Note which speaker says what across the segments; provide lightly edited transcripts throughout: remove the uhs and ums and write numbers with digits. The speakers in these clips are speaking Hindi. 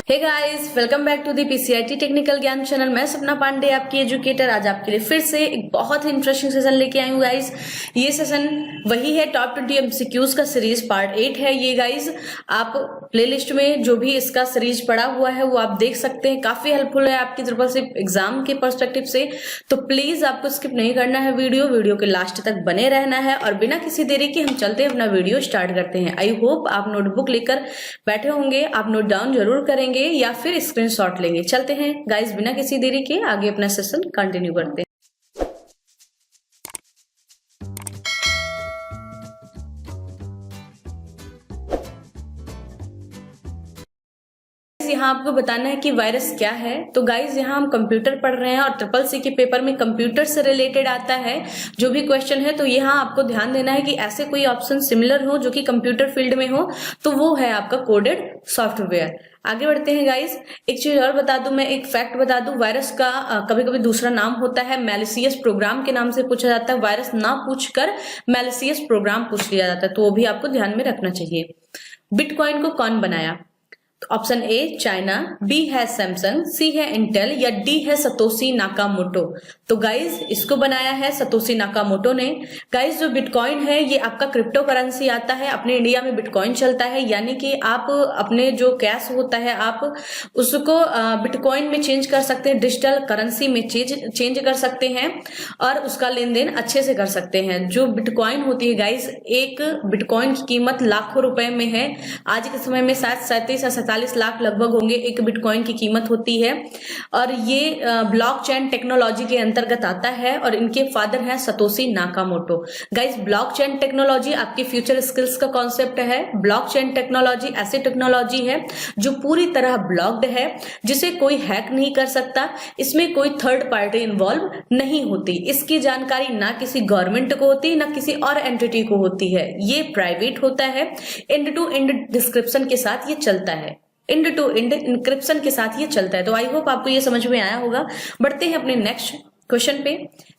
Speaker 1: Hey guys, welcome back to the PCIT technical ज्ञान चैनल। मैं सपना पांडे, आपकी एजुकेटर, आज आपके लिए फिर से एक बहुत ही इंटरेस्टिंग सेशन लेके आई हूँ गाइस। ये सेशन वही है, टॉप 20 एमसीक्यूज का सीरीज पार्ट 8 है ये गाइस। आप प्लेलिस्ट में जो भी इसका सीरीज पड़ा हुआ है वो आप देख सकते हैं, काफी हेल्पफुल है आपकी तरफ से एग्जाम के पर्सपेक्टिव से। तो प्लीज आपको स्किप नहीं करना है, वीडियो के लास्ट तक बने रहना है। और बिना किसी देरी के हम चलते हैं, अपना वीडियो स्टार्ट करते हैं। आई होप आप नोटबुक लेकर बैठे होंगे, आप नोट डाउन जरूर करेंगे या फिर स्क्रीनशॉट लेंगे। चलते हैं गाइस, बिना किसी देरी के आगे अपना सेशन कंटिन्यू करते हैं। यहाँ आपको बताना है कि वायरस क्या है। तो गाइज यहाँ हम कंप्यूटर पढ़ रहे हैं और ट्रिपल सी के पेपर में कंप्यूटर से रिलेटेड आता है जो भी क्वेश्चन है। तो यहाँ आपको ध्यान देना है कि ऐसे कोई ऑप्शन सिमिलर हो जो कि कंप्यूटर फील्ड में हो, तो वो है आपका कोडेड सॉफ्टवेयर। आगे बढ़ते हैं गाइस। एक चीज और बता दूं, मैं एक फैक्ट बता दूं, वायरस का कभी कभी दूसरा नाम होता है मैलिशियस प्रोग्राम के नाम से पूछा जाता है। वायरस ना पूछकर मैलिशियस प्रोग्राम पूछ लिया जाता है, तो वो भी आपको ध्यान में रखना चाहिए। बिटकॉइन को कौन बनाया? ऑप्शन ए चाइना, बी है सैमसंग, सी है इंटेल या डी है सतोशी नाकामोटो। तो गाइज इसको बनाया है सतोशी नाकामोटो ने। गाइज जो बिटकॉइन है ये आपका क्रिप्टो करेंसी आता है, अपने इंडिया में बिटकॉइन चलता है, यानी कि आप अपने जो कैश होता है आप उसको बिटकॉइन में चेंज कर सकते हैं, डिजिटल करेंसी में चेंज कर सकते हैं और उसका लेन देन अच्छे से कर सकते हैं। जो बिटकॉइन होती है गाइज, एक बिटकॉइन की कीमत लाखों रुपए में है। आज के समय में शायद 37 या 47 लाख लगभग होंगे एक बिटकॉइन की कीमत होती है। और ये ब्लॉकचेन टेक्नोलॉजी के अंतर्गत आता है और इनके फादर हैं Satoshi Nakamoto. Guys blockchain technology आपके फ्यूचर स्किल्स का कॉन्सेप्ट है। ब्लॉकचेन टेक्नोलॉजी ऐसी टेक्नोलॉजी है जो पूरी तरह ब्लॉक्ड है, जिसे कोई हैक नहीं कर सकता। इसमें कोई थर्ड पार्टी इन्वॉल्व नहीं होती। इसकी जानकारी ना किसी गवर्नमेंट को होती ना किसी और एंटिटी को होती है। ये प्राइवेट होता है, एंड टू एंड डिस्क्रिप्शन के साथ ये चलता है, एंड टू एंड इंक्रिप्शन के साथ ये चलता है। तो आई होप आपको ये समझ में आया होगा। बढ़ते हैं अपने नेक्स्ट क्वेश्चन पे।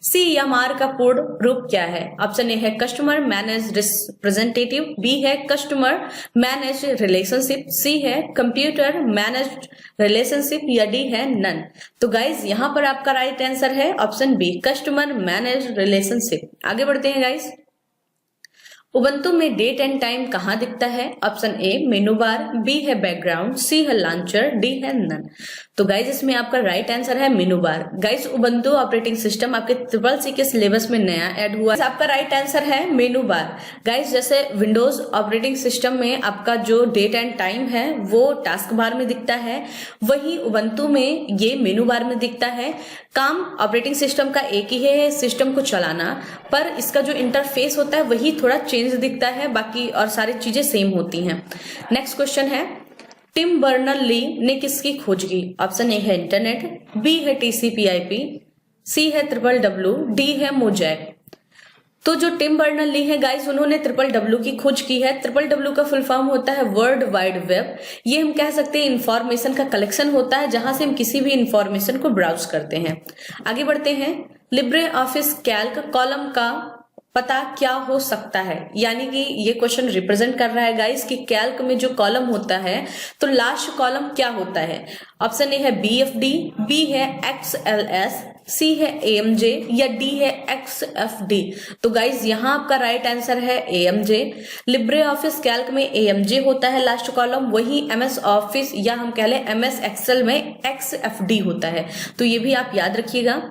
Speaker 1: CMR का पूर्ण रूप क्या है? ऑप्शन ए है कस्टमर मैनेज रिप्रेजेंटेटिव, बी है कस्टमर मैनेज रिलेशनशिप, सी है कंप्यूटर मैनेज रिलेशनशिप या डी है नन। तो गाइज यहाँ पर आपका राइट आंसर है option B, customer manage relationship. आगे बढ़ते हैं गाइज। उबंटू में डेट एंड टाइम कहाँ दिखता है? Option A menu bar, B है बैकग्राउंड, सी है लॉन्चर, डी है नन। तो गाइज इसमें आपका राइट आंसर है menu bar. Guys Ubuntu operating system आपके ट्रिपल सी के सिलेबस में नया ऐड हुआ है, आपका राइट आंसर है मेनू बार। गाइज जैसे विंडोज ऑपरेटिंग सिस्टम में आपका जो डेट एंड टाइम है वो टास्क बार में दिखता है, वही उबंटू में ये मेनू बार में दिखता है। काम ऑपरेटिंग सिस्टम का एक ही है, सिस्टम को चलाना, पर इसका जो इंटरफेस होता है वही थोड़ा चेंज दिखता है, बाकी और सारी चीजें सेम होती हैं। नेक्स्ट क्वेश्चन है, टिम बर्नर-ली ने किसकी खोज की? ऑप्शन ए है इंटरनेट, बी है TCP/IP, सी है WWW, डी है मोजैक। तो जो टिम बर्नर-ली है गाइस, उन्होंने WWW की खोज की है। WWW का फुल फॉर्म होता है वर्ल्ड वाइड वेब। ये हम कह सकते हैं इंफॉर्मेशन का कलेक्शन होता है जहां से हम किसी भी इंफॉर्मेशन को ब्राउज करते हैं। आगे बढ़ते हैं। लिब्रे ऑफिस कैल्क कॉलम का पता क्या हो सकता है? यानी कि ये क्वेश्चन रिप्रेजेंट कर रहा है गाइस कि कैल्क में जो कॉलम होता है तो लास्ट कॉलम क्या होता है? ऑप्शन ए है BFD, बी है XLS, सी है AMJ या डी है XFD। तो गाइज यहाँ आपका राइट आंसर है AMJ। लिब्रे ऑफिस कैल्क में AMJ होता है लास्ट कॉलम, वही MS ऑफिस या हम कह लें MS एक्सेल में XFD होता है। तो ये भी आप याद रखिएगा।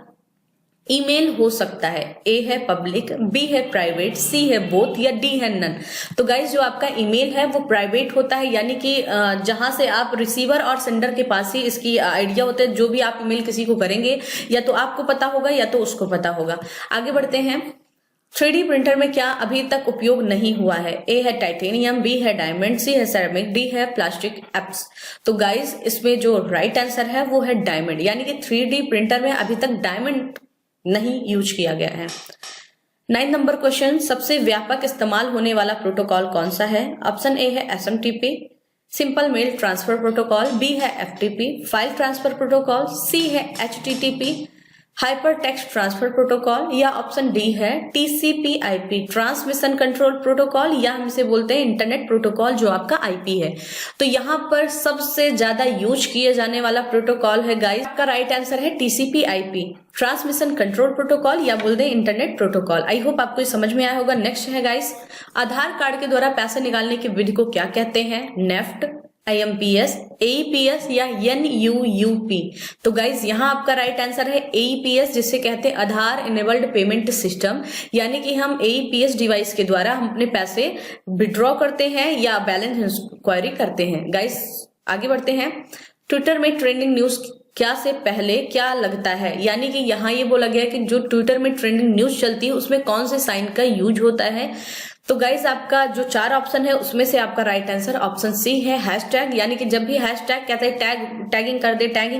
Speaker 1: ईमेल हो सकता है, ए है पब्लिक, बी है प्राइवेट, सी है बोथ या डी है नन। तो गाइज जो आपका ईमेल है वो प्राइवेट होता है, यानी कि जहां से आप रिसीवर और सेंडर के पास ही इसकी आइडिया होता है। जो भी आप ईमेल किसी को करेंगे या तो आपको पता होगा या तो उसको पता होगा। आगे बढ़ते हैं। 3D प्रिंटर में क्या अभी तक उपयोग नहीं हुआ है? ए है टाइटेनियम, बी है डायमंड, सी है सेरेमिक, डी है प्लास्टिक एप्स। तो गाइज इसमें जो राइट आंसर है वो है डायमंड, यानी कि 3D प्रिंटर में अभी तक डायमंड नहीं यूज किया गया है। 9 नंबर क्वेश्चन, सबसे व्यापक इस्तेमाल होने वाला प्रोटोकॉल कौन सा है? ऑप्शन ए है SMTP, simple mail transfer protocol, B है FTP, file transfer protocol, C है HTTP, hyper text transfer protocol, या ऑप्शन डी है टीसीपी/आईपी ट्रांसमिशन कंट्रोल प्रोटोकॉल, या हम इसे बोलते हैं इंटरनेट प्रोटोकॉल जो आपका आईपी है। तो यहाँ पर सबसे ज्यादा यूज किए जाने वाला प्रोटोकॉल है गाइस, आपका राइट आंसर है टीसीपी/आईपी ट्रांसमिशन कंट्रोल प्रोटोकॉल, या बोलते हैं इंटरनेट प्रोटोकॉल। आई होप आपको समझ में आया होगा। नेक्स्ट है गाइस, आधार कार्ड के द्वारा पैसे निकालने की विधि को क्या कहते हैं? नेफ्ट, IMPS, AEPS या NUUP। तो गाइज यहाँ आपका राइट आंसर है AEPS, जिसे कहते हैं आधार इनेबल्ड पेमेंट सिस्टम, यानी कि हम AEPS डिवाइस के द्वारा हम अपने पैसे विड्रॉ करते हैं या बैलेंस इंक्वायरी करते हैं। गाइज आगे बढ़ते हैं। ट्विटर में ट्रेंडिंग न्यूज क्या से पहले क्या लगता है? यानी कि यहाँ ये बोला गया कि जो ट्विटर में ट्रेंडिंग न्यूज चलती है उसमें कौन से साइन का यूज होता है? तो गाइस आपका जो 4 ऑप्शन है उसमें से आपका राइट आंसर ऑप्शन सी है हैशटैग, यानी कि जब भी हैशटैग कहते हैं टैगिंग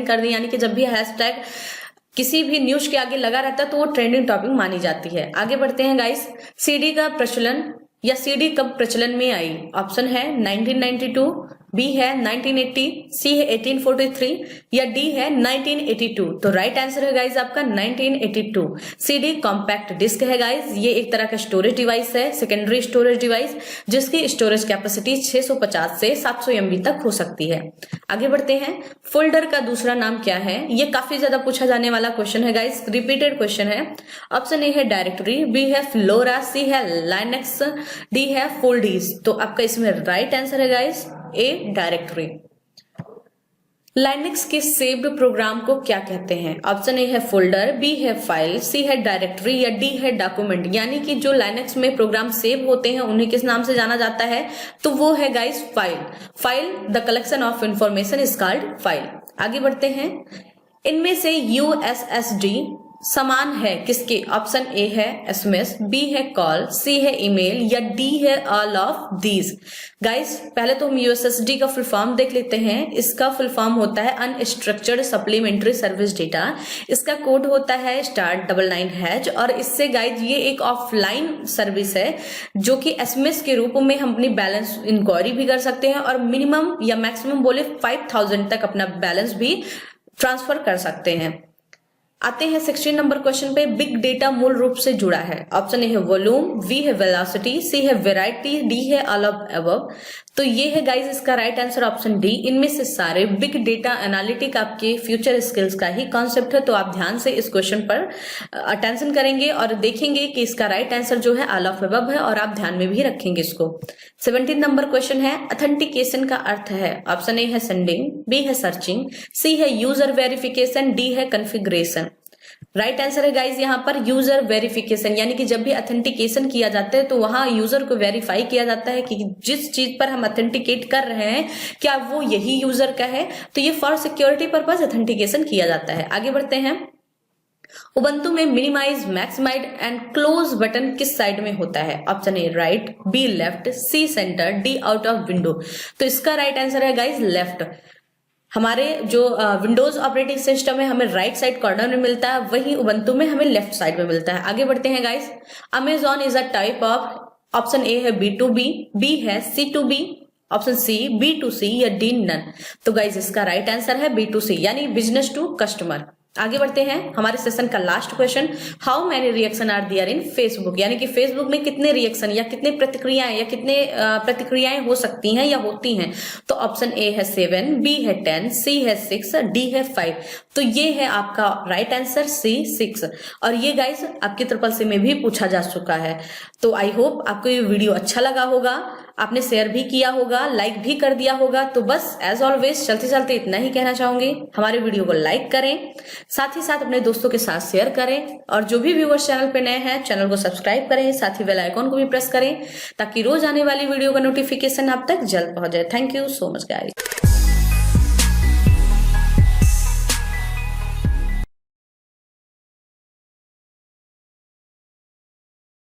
Speaker 1: कर दे, यानी कि जब भी हैशटैग किसी भी न्यूज के आगे लगा रहता है तो वो ट्रेंडिंग टॉपिक मानी जाती है। आगे बढ़ते हैं गाइस। सीडी का प्रचलन या सीडी कब प्रचलन में आई? ऑप्शन है 1992, बी है 1980, सी है 1843 या डी है 1982। तो राइट आंसर है गाइज आपका 1982। सीडी कॉम्पैक्ट डिस्क है गाइज, ये एक तरह का स्टोरेज डिवाइस है, सेकेंडरी स्टोरेज डिवाइस, जिसकी स्टोरेज कैपेसिटी 650 से 700 MB तक हो सकती है। आगे बढ़ते हैं। फोल्डर का दूसरा नाम क्या है? ये काफी ज्यादा पूछा जाने वाला क्वेश्चन है गाइज, रिपीटेड क्वेश्चन है। ऑप्शन ए है डायरेक्टरी, बी है फ्लोरा, सी है लाइनक्स, डी है फोल्डीज। तो आपका इसमें राइट आंसर है गाइज ए डायरेक्टरी। लाइनक्स के सेव्ड प्रोग्राम को क्या कहते हैं? ऑप्शन ए है फोल्डर, बी है फाइल, सी है डायरेक्टरी या डी है डॉक्यूमेंट। यानी कि जो लाइनक्स में प्रोग्राम सेव होते हैं उन्हें किस नाम से जाना जाता है? तो वो है guys file. The collection of information is called file. आगे बढ़ते हैं। इनमें से USSD समान है किसके? ऑप्शन ए है SMS, बी है कॉल, सी है ईमेल या डी है ऑल ऑफ दीज। गाइस पहले तो हम USSD का फुल फॉर्म देख लेते हैं। इसका फुल फॉर्म होता है अनस्ट्रक्चर्ड सप्लीमेंट्री सर्विस डेटा। इसका कोड होता है *99#। और इससे गाइज ये एक ऑफलाइन सर्विस है जो कि SMS के रूप में हम अपनी बैलेंस इंक्वायरी भी कर सकते हैं और मिनिमम या मैक्सिमम बोले 5000 तक अपना बैलेंस भी ट्रांसफर कर सकते हैं। आते हैं 16 नंबर क्वेश्चन पे। बिग डेटा मूल रूप से जुड़ा है। ऑप्शन ए है वॉल्यूम, बी है वेलोसिटी, सी है वेराइटी, डी है ऑल ऑफ अबव। तो ये है गाइज इसका राइट आंसर ऑप्शन डी। इनमें से सारे बिग डेटा एनालिटिक आपके फ्यूचर स्किल्स का ही कॉन्सेप्ट है। तो आप ध्यान से इस क्वेश्चन पर अटेंशन करेंगे और देखेंगे कि इसका राइट आंसर जो है ऑल ऑफ अबव है, और आप ध्यान में भी रखेंगे इसको। 17 नंबर क्वेश्चन है। ऑथेंटिकेशन का अर्थ है। ऑप्शन ए है सेंडिंग, बी है सर्चिंग, सी है यूजर वेरिफिकेशन, डी है कॉन्फ़िगरेशन। राइट आंसर है गाइज यहाँ पर यूजर वेरिफिकेशन, यानी कि जब भी ऑथेंटिकेशन किया जाता है तो वहां यूजर को वेरीफाई किया जाता है कि जिस चीज पर हम ऑथेंटिकेट कर रहे हैं क्या वो यही यूजर का है। तो ये फॉर सिक्योरिटी पर्पज ऑथेंटिकेशन किया जाता है। आगे बढ़ते हैं। उबंटू में minimise, maximise and close button किस साइड में होता है? Option A right, B left, C centre, D out of window. तो इसका राइट आंसर है गाइज लेफ्ट। हमारे जो विंडोज ऑपरेटिंग सिस्टम है हमें राइट साइड कॉर्नर में मिलता है, वहीं उबंटू में हमें लेफ्ट साइड में मिलता है। आगे बढ़ते हैं guys. Amazon is a type of. Option A है B2B, बी है C2B, ऑप्शन सी B2C या डी नन। तो गाइस इसका राइट आंसर है B2C, यानी बिजनेस टू कस्टमर। आगे बढ़ते हैं। हमारे सेशन का last question, how many reaction are there in Facebook, यानी कि फेसबुक में कितने रिएक्शन या कितने प्रतिक्रियाएं या कितने प्रतिक्रियाएं हो सकती हैं या होती हैं? तो ऑप्शन ए है 7, बी है 10, सी है 6, डी है 5। तो ये है आपका राइट आंसर सी 6। और ये गाइस आपके ट्रिपल सी में भी पूछा जा चुका है। तो आई होप आपको ये वीडियो अच्छा लगा होगा, आपने शेयर भी किया होगा, लाइक भी कर दिया होगा। तो बस एज ऑलवेज चलते चलते इतना ही कहना चाहूंगी, हमारे वीडियो को लाइक करें, साथ ही साथ अपने दोस्तों के साथ शेयर करें, और जो भी व्यूअर्स चैनल पे नए हैं चैनल को सब्सक्राइब करें, साथ ही बेल आइकॉन को भी प्रेस करें ताकि रोज आने वाली वीडियो का नोटिफिकेशन आप तक जल्द पहुंच जाए। Thank you so much guys.